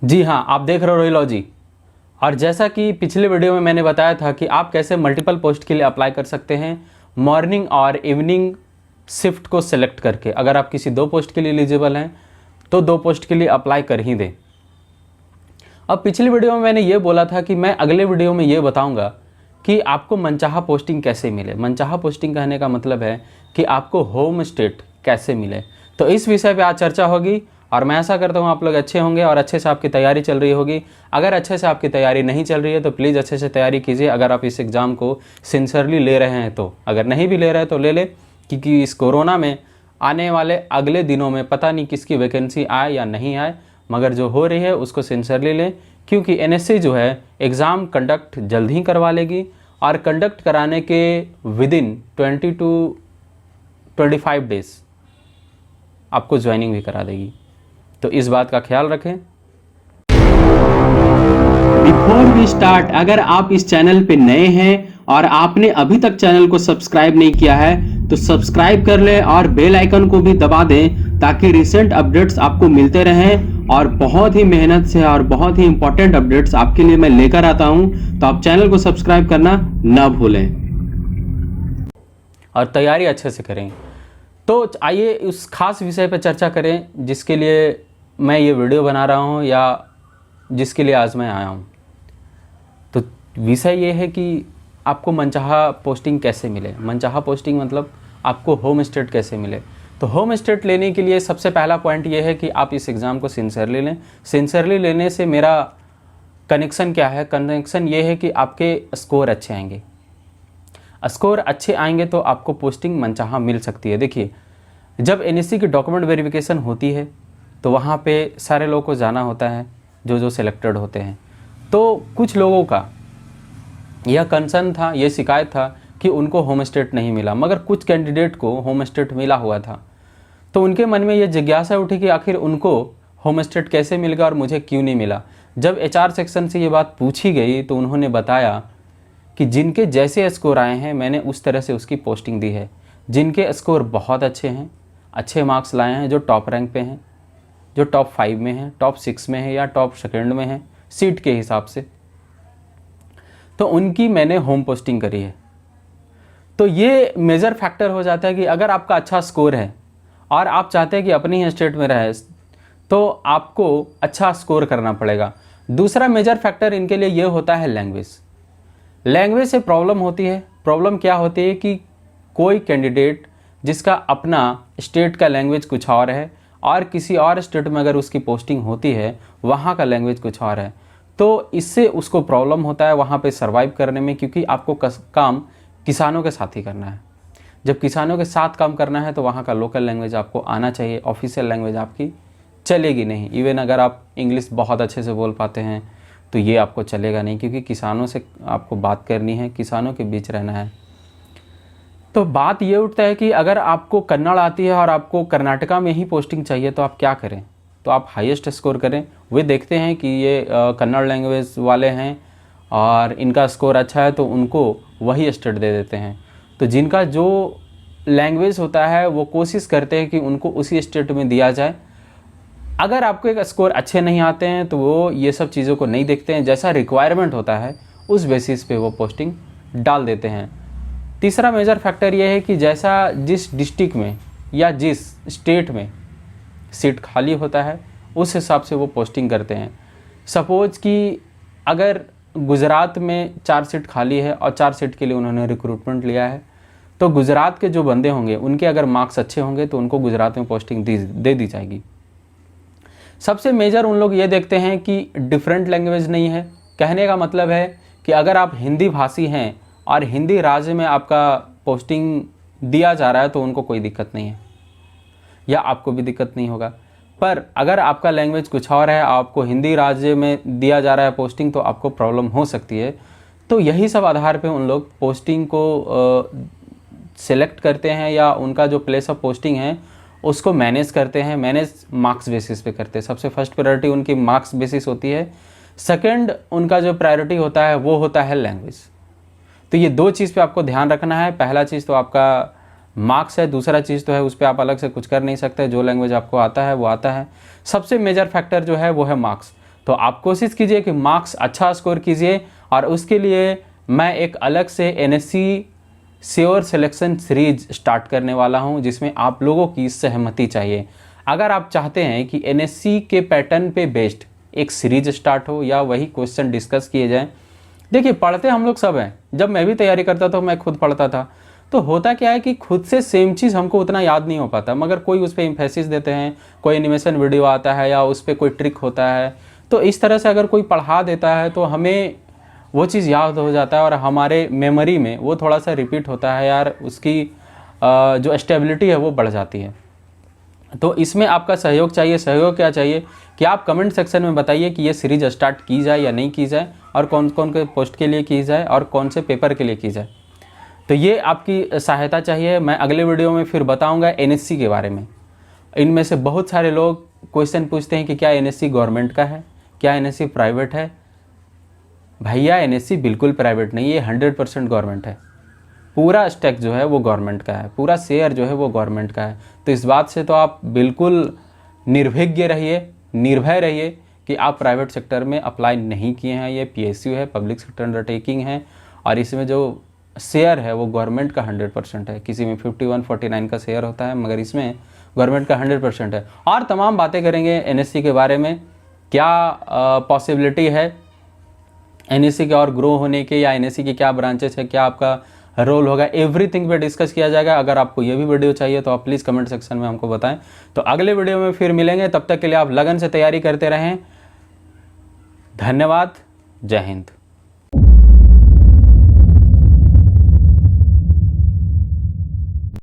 जी हाँ, आप देख रहे हो रोईलॉजी। और जैसा कि पिछले वीडियो में मैंने बताया था कि आप कैसे मल्टीपल पोस्ट के लिए अप्लाई कर सकते हैं मॉर्निंग और इवनिंग शिफ्ट को सिलेक्ट करके। अगर आप किसी 2 पोस्ट के लिए एलिजिबल हैं तो 2 पोस्ट के लिए अप्लाई कर ही दें। अब पिछली वीडियो में मैंने ये बोला था कि मैं अगले वीडियो में ये बताऊंगा कि आपको मनचाहा पोस्टिंग कैसे मिले। मनचाहा पोस्टिंग कहने का मतलब है कि आपको होम स्टेट कैसे मिले। तो इस विषय पे आज चर्चा होगी और मैं ऐसा करता हूँ आप लोग अच्छे होंगे और अच्छे से आपकी तैयारी चल रही होगी। अगर अच्छे से आपकी तैयारी नहीं चल रही है तो प्लीज़ अच्छे से तैयारी कीजिए। अगर आप इस एग्ज़ाम को सिंसियरली ले रहे हैं तो, अगर नहीं भी ले रहे हैं तो ले ले, क्योंकि इस कोरोना में आने वाले अगले दिनों में पता नहीं किसकी वैकेंसी आए या नहीं आए, मगर जो हो रही है उसको सिंसियरली लें, क्योंकि एनएससी जो है एग्ज़ाम कंडक्ट जल्द ही करवा लेगी और कंडक्ट कराने के विदिन 20 to 25 डेज आपको ज्वाइनिंग भी करा देगी। तो इस बात का ख्याल रखें। बिफोर वी स्टार्ट, अगर आप इस चैनल पे नए हैं और आपने अभी तक चैनल को सब्सक्राइब नहीं किया है तो सब्सक्राइब कर ले और बेल आइकन को भी दबा दें ताकि रिसेंट अपडेट्स आपको मिलते रहें और बहुत ही मेहनत से और बहुत ही इंपॉर्टेंट अपडेट्स आपके लिए मैं लेकर आता हूं। तो आप चैनल को सब्सक्राइब करना ना भूलें और तैयारी अच्छे से करें। तो आइए उस खास विषय पर चर्चा करें जिसके लिए मैं ये वीडियो बना रहा हूँ या जिसके लिए आज मैं आया हूँ। तो विषय ये है कि आपको मनचाहा पोस्टिंग कैसे मिले। मनचाहा पोस्टिंग मतलब आपको होम स्टेट कैसे मिले। तो होम स्टेट लेने के लिए सबसे पहला पॉइंट ये है कि आप इस एग्ज़ाम को सिंसियरली लें। सिंसियरली लेने से मेरा कनेक्शन क्या है? कनेक्शन ये है कि आपके स्कोर अच्छे आएंगे। स्कोर अच्छे आएंगे तो आपको पोस्टिंग मनचाहा मिल सकती है। देखिए, जब एनएससी की डॉक्यूमेंट वेरिफिकेशन होती है तो वहाँ पे सारे लोगों को जाना होता है जो सिलेक्टेड होते हैं। तो कुछ लोगों का यह कंसर्न था, ये शिकायत था कि उनको होम स्टेट नहीं मिला, मगर कुछ कैंडिडेट को होम स्टेट मिला हुआ था। तो उनके मन में ये जिज्ञासा उठी कि आखिर उनको होम स्टेट कैसे मिल गया और मुझे क्यों नहीं मिला। जब एचआर सेक्शन से ये बात पूछी गई तो उन्होंने बताया कि जिनके जैसे स्कोर आए हैं मैंने उस तरह से उसकी पोस्टिंग दी है। जिनके स्कोर बहुत अच्छे हैं, अच्छे मार्क्स लाए हैं, जो टॉप रैंक पे हैं, जो टॉप 5 में है, टॉप 6 में है या टॉप 2 में है सीट के हिसाब से, तो उनकी मैंने होम पोस्टिंग करी है। तो ये मेजर फैक्टर हो जाता है कि अगर आपका अच्छा स्कोर है और आप चाहते हैं कि अपनी ही स्टेट में रहे तो आपको अच्छा स्कोर करना पड़ेगा। दूसरा मेजर फैक्टर इनके लिए ये होता है लैंग्वेज। लैंग्वेज से प्रॉब्लम होती है। प्रॉब्लम क्या होती है कि कोई कैंडिडेट जिसका अपना स्टेट का लैंग्वेज कुछ और है और किसी और स्टेट में अगर उसकी पोस्टिंग होती है वहाँ का लैंग्वेज कुछ और है, तो इससे उसको प्रॉब्लम होता है वहाँ पे सरवाइव करने में, क्योंकि आपको काम किसानों के साथ ही करना है। जब किसानों के साथ काम करना है तो वहाँ का लोकल लैंग्वेज आपको आना चाहिए। ऑफिशियल लैंग्वेज आपकी चलेगी नहीं। इवन अगर आप इंग्लिश बहुत अच्छे से बोल पाते हैं तो ये आपको चलेगा नहीं, क्योंकि किसानों से आपको बात करनी है, किसानों के बीच रहना है। तो बात ये उठता है कि अगर आपको कन्नड़ आती है और आपको कर्नाटका में ही पोस्टिंग चाहिए तो आप क्या करें? तो आप हाईएस्ट स्कोर करें। वे देखते हैं कि ये कन्नड़ लैंग्वेज वाले हैं और इनका स्कोर अच्छा है तो उनको वही स्टेट दे देते हैं। तो जिनका जो लैंग्वेज होता है वो कोशिश करते हैं कि उनको उसी स्टेट में दिया जाए। अगर आपको एक स्कोर अच्छे नहीं आते हैं तो वो ये सब चीज़ों को नहीं देखते हैं, जैसा रिक्वायरमेंट होता है उस बेसिस पे वो पोस्टिंग डाल देते हैं। तीसरा मेजर फैक्टर ये है कि जैसा जिस डिस्ट्रिक्ट में या जिस स्टेट में सीट खाली होता है उस हिसाब से वो पोस्टिंग करते हैं। सपोज कि अगर गुजरात में 4 सीट खाली है और 4 सीट के लिए उन्होंने रिक्रूटमेंट लिया है, तो गुजरात के जो बंदे होंगे उनके अगर मार्क्स अच्छे होंगे तो उनको गुजरात में पोस्टिंग दे दी जाएगी। सबसे मेजर उन लोग ये देखते हैं कि डिफरेंट लैंग्वेज नहीं है। कहने का मतलब है कि अगर आप हिंदी भाषी हैं और हिंदी राज्य में आपका पोस्टिंग दिया जा रहा है तो उनको कोई दिक्कत नहीं है या आपको भी दिक्कत नहीं होगा। पर अगर आपका लैंग्वेज कुछ और है, आपको हिंदी राज्य में दिया जा रहा है पोस्टिंग, तो आपको प्रॉब्लम हो सकती है। तो यही सब आधार पे उन लोग पोस्टिंग को सिलेक्ट करते हैं या उनका जो प्लेस ऑफ पोस्टिंग है उसको मैनेज करते हैं। मैनेज मार्क्स बेसिस पे करते हैं। सबसे फर्स्ट प्रायोरिटी उनकी मार्क्स बेसिस होती है। सेकंड उनका जो प्रायोरिटी होता है वो होता है लैंग्वेज। तो ये 2 चीज़ पे आपको ध्यान रखना है। पहला चीज़ तो आपका मार्क्स है, दूसरा चीज़ तो है उस पर आप अलग से कुछ कर नहीं सकते। जो लैंग्वेज आपको आता है वो आता है। सबसे मेजर फैक्टर जो है वो है मार्क्स। तो आप कोशिश कीजिए कि मार्क्स अच्छा स्कोर कीजिए, और उसके लिए मैं एक अलग से NSC sure selection series start करने वाला हूं, जिसमें आप लोगों की सहमति चाहिए। अगर आप चाहते हैं कि NSC के पैटर्न पे बेस्ड एक सीरीज स्टार्ट हो या वही क्वेश्चन डिस्कस किए जाएं। देखिए, पढ़ते हम लोग सब हैं, जब मैं भी तैयारी करता था मैं खुद पढ़ता था, तो होता क्या है कि खुद से सेम चीज़ हमको उतना याद नहीं हो पाता, मगर कोई उस पर इम्फेसिस देते हैं, कोई एनिमेशन वीडियो आता है या उस पर कोई ट्रिक होता है, तो इस तरह से अगर कोई पढ़ा देता है तो हमें वो चीज़ याद हो जाता है और हमारे मेमोरी में वो थोड़ा सा रिपीट होता है यार, उसकी जो स्टेबिलिटी है वो बढ़ जाती है। तो इसमें आपका सहयोग चाहिए। सहयोग क्या चाहिए कि आप कमेंट सेक्शन में बताइए कि ये सीरीज स्टार्ट की जाए या नहीं की जाए, और कौन कौन के पोस्ट के लिए की जाए और कौन से पेपर के लिए की जाए। तो ये आपकी सहायता चाहिए। मैं अगले वीडियो में फिर बताऊंगा NSC के बारे में। इनमें से बहुत सारे लोग क्वेश्चन पूछते हैं कि क्या NSC गवर्नमेंट का है, क्या NSC प्राइवेट है। भैया, NSC बिल्कुल प्राइवेट नहीं, ये 100% गवर्नमेंट है। पूरा स्टैक जो है वो गवर्नमेंट का है, पूरा शेयर जो है वो गवर्नमेंट का है। तो इस बात से तो आप बिल्कुल निर्भीज्ञ रहिए, निर्भय रहिए कि आप प्राइवेट सेक्टर में अप्लाई नहीं किए हैं। ये PSU है, पब्लिक सेक्टर अंडरटेकिंग है, और इसमें जो शेयर है वो गवर्नमेंट का 100% है। किसी में 51-49 का शेयर होता है, मगर इसमें गवर्नमेंट का 100% है। और तमाम बातें करेंगे NSC के बारे में, क्या पॉसिबिलिटी है NSC के और ग्रो होने के, या NSC की क्या ब्रांचेस है, क्या आपका रोल होगा, एवरीथिंग पे डिस्कस किया जाएगा। अगर आपको ये भी वीडियो चाहिए तो आप प्लीज़ कमेंट सेक्शन में हमको बताएं। तो अगले वीडियो में फिर मिलेंगे, तब तक के लिए आप लगन से तैयारी करते रहें। धन्यवाद। जय हिंद।